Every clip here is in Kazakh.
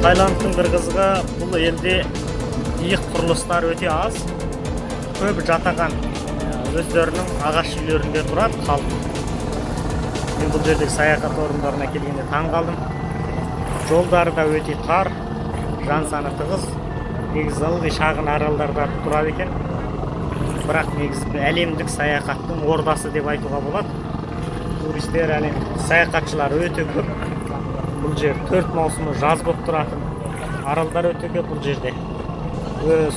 Тайландтың бір қызығы, бұл елде иық құрылыстар өте аз. Көбі жатаған өздерінің ағаш үйлерінде тұрады халық. Мен бұл жердегі саяхат орындарына келгенде таң қалдым. Жолдары да өте тар, жан саны тығыз. Негізі ылғи шағын аралдарда тұрады екен. Бірақ негізі әлемдік саяхаттың ордасы деп айтуға болады. Туристер, саяхатшылар өте көп. Бұл жер 4 маусымы жаз болып тұратын. Аралдар өте көп бұл жерде.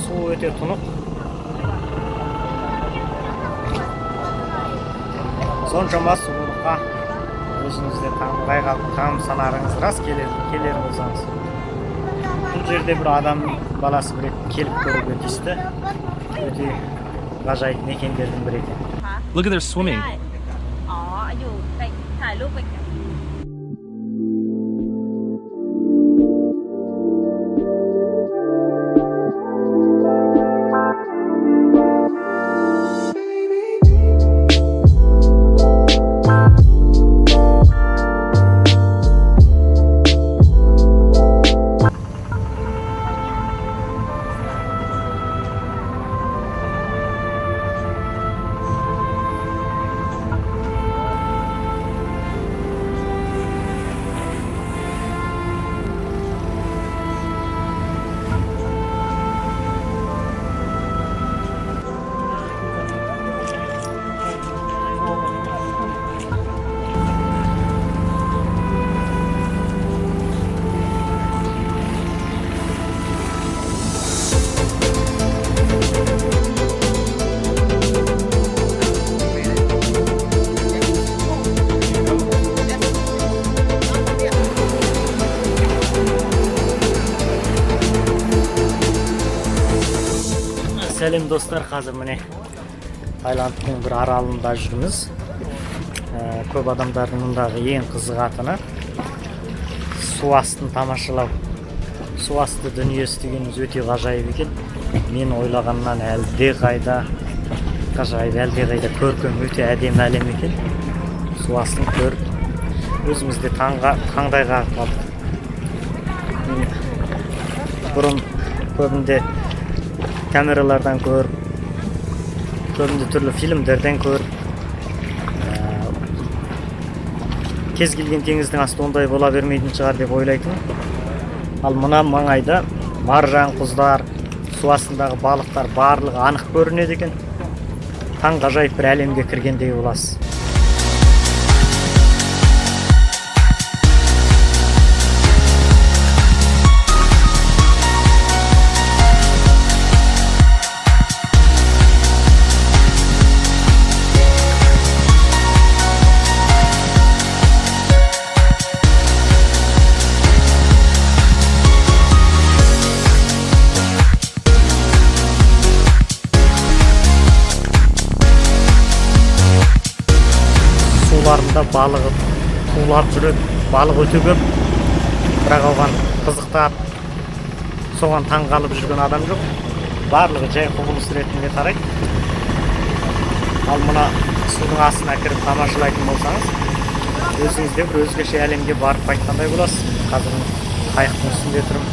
Су өте тұнық. Соншама сұлулыққа өзіңізде тамсанарыңыз рас келер болсаңыз. Бұл жерде бір адам баласы бір келіп көруге тиісті. Өте ғажайып мекендердің бірі екен. Look at their swimming. Сәлем достар, қазір міне Тайландтың бір аралында жүрміз. Көп адамдардың мұндағы ең қызығатыны су астын тамашалау. Су асты дүниесі дегеніміз өте ғажайып екен. Мен ойлағаннан әлдеқайда ғажайып, әлдеқайда көркем, өте әдемі әлем екен. Су астын көріп, өзімізде таңдай қағып қалдық. Бұрын көбінде камералардан көріп, көбінде түрлі фильмдерден көріп, кез келген теңіздің асты ондай бола бермейтін шығар деп ойлайтын. Ал мына маңайда маржан, құздар, су астындағы балықтар барлығы анық көрінеді екен. Таң ғажайып бір әлемге кіргендей боласыз. Суларында балығы тулап жүреді, балық өте көп. Бірақ оған қызықтап, соған таң қалып жүрген адам жоқ. Барлығы жай құбылыс ретінде қарайды. Ал мына судың астына кіріп тамашалайтын болсаңыз, өзіңізде бір өзгеше әлемге барып қайтқандай боласыз. Қазір қайықтың үстінде тұрмын.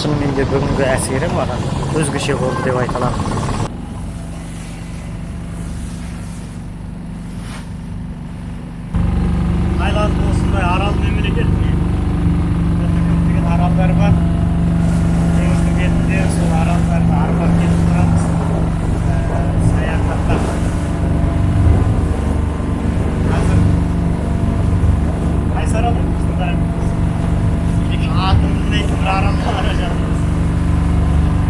Шынымен де бүгінгі әсері маған өзгеше болды деп айта аламын. Тайланд осындай арал мемлекет. Көптеген аралдар бар. Теңіздің бетінде сол аралдарды аралап кетіп тұрамыз. Саяхатта. Қазір қайсы арал біздің атын білмейтін бір аралға бара жатырмыз.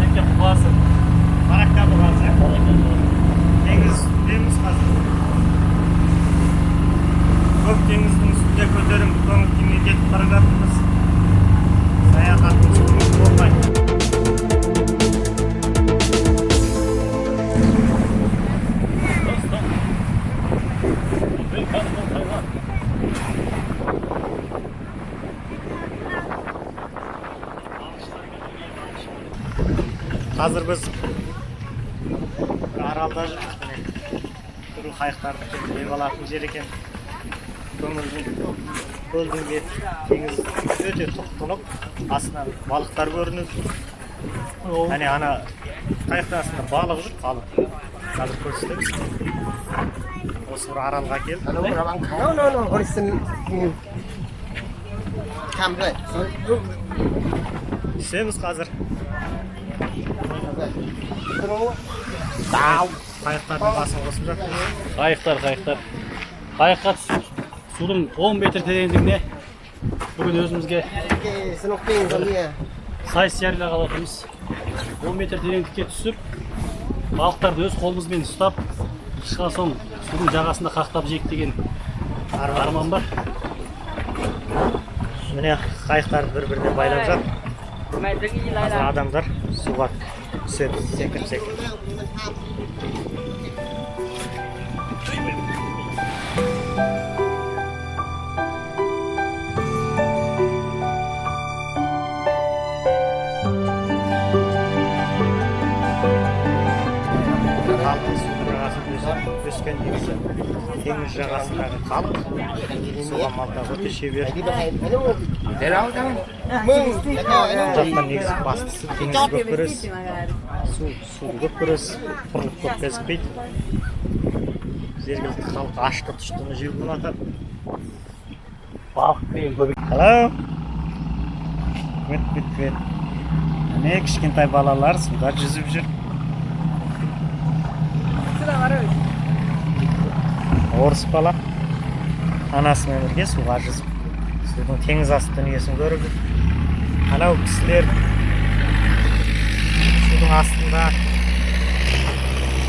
Неке құласы. Маракка бұғазы. Теңіз үстіндеміз қазір. Көк теңіздің үстінде көтеріңкі көңіл күймен кетіп бара жатырмыз. Саяхатымыз көңіл болмай. Қазір біз аралда жүрміз. Түрлі қайықтарды кеп алатын жер екен. Kölдің теңіз өте тұнық, астынан балықтар көрінеді. Әне ана қайықтың астында балық жүр, балық. Қазір көрсетеміз. Осы бір аралға келіп. Түсеміз қазір. Қайықтардың басын қосып жатыр. Қайықтар. Қайыққа түсіп, судың 10 метр тереңдігіне бүгін өзімізге сайыс жариялағалы отырмыз. 10 метр тереңдікке түсіп, балықтарды өз қолымызбен ұстап, шыққан соң судың жағасында қақтап жейік деген арман бар. Міне қайықтарды бір-біріне байлап жатыр. Қазір адамдар суға түседі, секіріп. Өскен негізі теңіз жағасындағы халық суға малдап өте шебер. Жақтан негізі бастысы теңіз көп көресіз, суды көп көресіз, құрлық көп кезікпейді. Жергілікті халық ашты тұштыны жеуге ұнатады. Балық деген көп. Hello. Кет. Міне кішкентай балалар суда жүзіп жүр. Орыс бала анасымен бірге суға жүзіп, судың теңіз асты дүниесін көріп жүр. Анау кісілер судың астында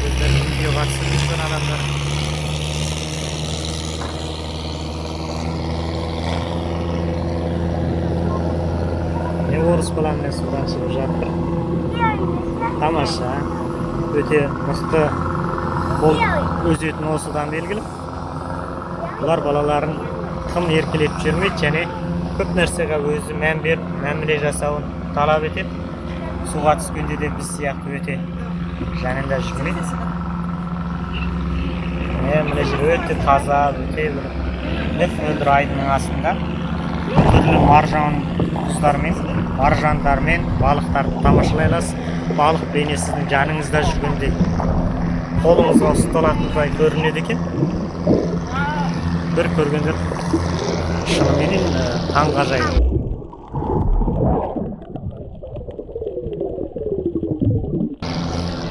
өздерін видеоға түсіріп жүрген адамдар. Не орыс баламен судан шығып жатыр. Тамаша, өте мықты қол өзетін осыдан белгілі. Бұлар балаларын тым еркелетіп жүрмейді және көп нәрсеге өзі мән беріп, мәміле жасауын талап етеді. Суға түскенде де біз сияқты өте жанында жүрмейді. Міне жер өте таза, өте мөлдір айдынның астында түрлі маржандармен балықтарды тамашалай аласыз. Балық бейне сіздің жаныңызда жүргендей қолыңызға ұсталатындай көрінеді екен. Бір көргендер шынымен таңғажайып.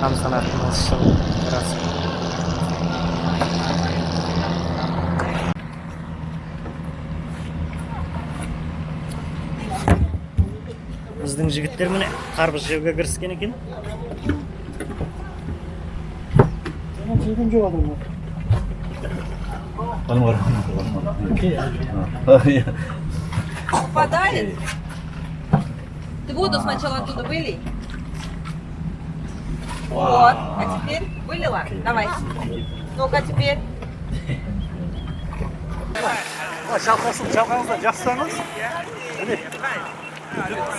Тамсанатын осы жылы рас. Біздің жігіттер міне қарбыз жеуге кіріскен екен. Жеген жоқ адамдар. Попадает? Ты воду сначала оттуда вылей. Вот. А теперь вылила? Давай. Ну-ка теперь. Шалқаңызда жастаңыз.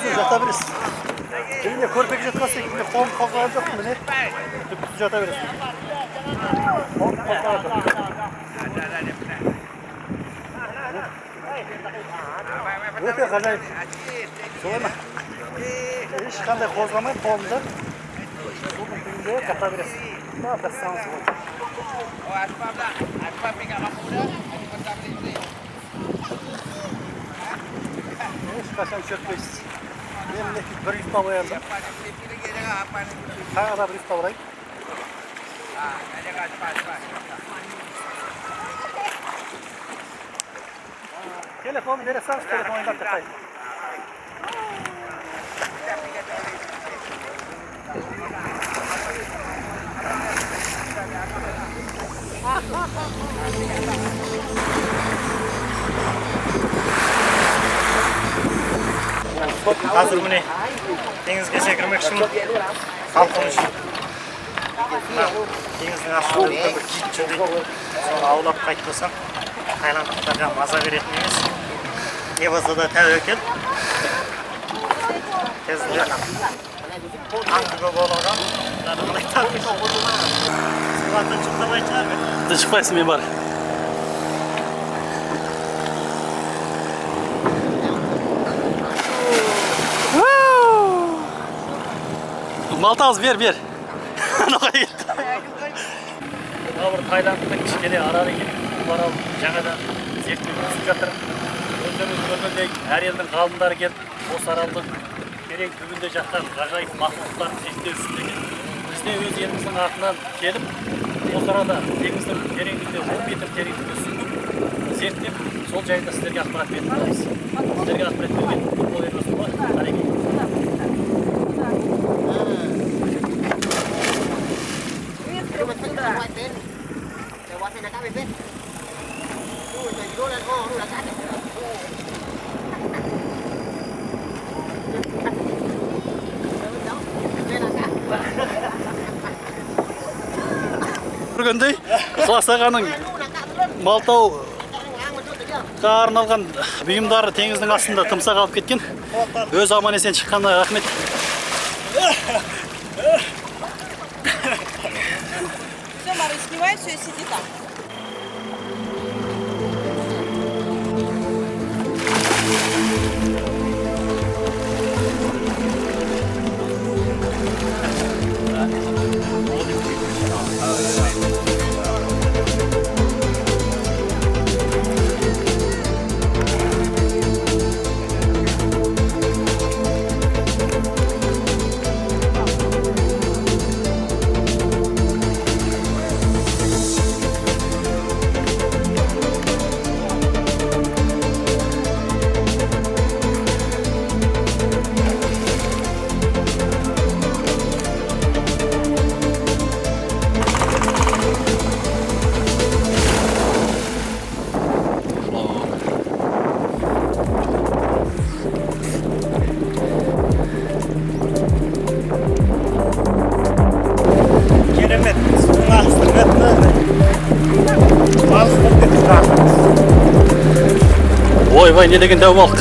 Сіз жата бересіз. Міне көрпек жатқан секілді қолым қозғалып жоқ. Міне сіз жата бересіз. Қолым қозғалып жоқ. Өте ғажайып. Солай ма? Ешқандай қозғамай қолымды судың түбінде жата бересіз. Тастаңыз ғой. Ешқашан шөкпейсіз. Мен бір ұйықтап ояндым. Тағы да бір ұйықтап орайын. Телефон бере салыңыз, телефон ойнап жатайын. Қазір міне теңізге секірмекшімін. Халқым үшін. Теңіздің астында бір кит жүр дейді. Соны аулап қайтып болсам, Тайландықтарға маза беретін емес. Не болса да тәуекел. Кезінде аңды көп олған. Суға шықпай шығар ме? Шықпайсың, мен бар. Малтамыз бер. Ноқай кетті. Бір Тайландтың кішкене арал екен. Бұл арал жаңадан зерттеу жүргізіп жатыр. Өздеріңіз көргендей әр елдің ғалымдары келіп, осы аралдың терең түбінде жатқан ғажайып мақұлықтарды зерттеу үстінде екен. Біз де өз еліміздің атынан келіп, осы арада теңіздің тереңдігінде 10 метр тереңдікте сүңгіп, зерттеп, сол жайында сіздерге ақпарат беріп жатырмыз. Сіздерге ақпарат берген футбол еліміздің бар, тарихи. Көргендей, Ықылас ағаның Малтауға арналған бұйымдары теңіздің астында тымсақ алып кеткен. Өз аман есен шыққанына рахмет. Все, Мария, снимай все и сиди там. Ойбай, не деген дәу балық.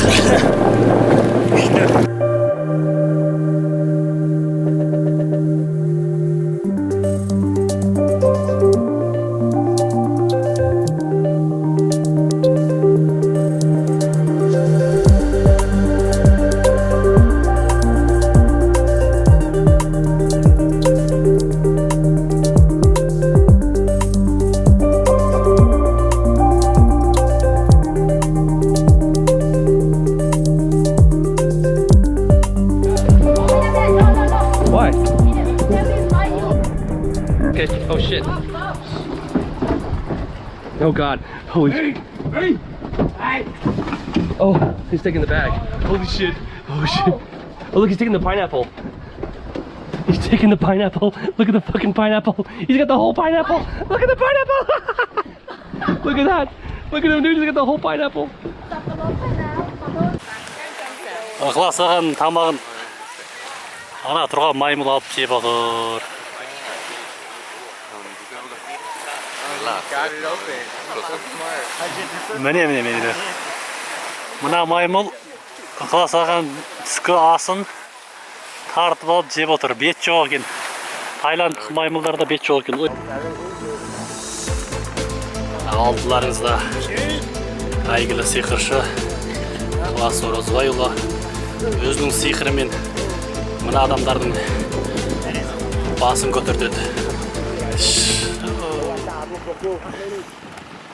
Oh shit. Oh god. Holy shit. Oh, he's taking the bag. Holy shit. Oh shit. Oh look, he's taking the pineapple. He's taking the pineapple. Look at the fucking pineapple. He's got the whole pineapple. Look at the pineapple. Look at that. Look at him, dude. He's got the whole pineapple. Ықылас ағаның тамағын ана тұрған маймыл алып жеп отыр. Міне. Мына маймыл Ықылас ағаның түскі асын тартып алып жеп отыр. Бет жоқ екен. Тайландық маймылдарда бет жоқ екен. Алдыларыңызда әйгілі сиқыршы Ықылас Оразбайұлы өзінің сиқырымен мына адамдардың басын көтерді.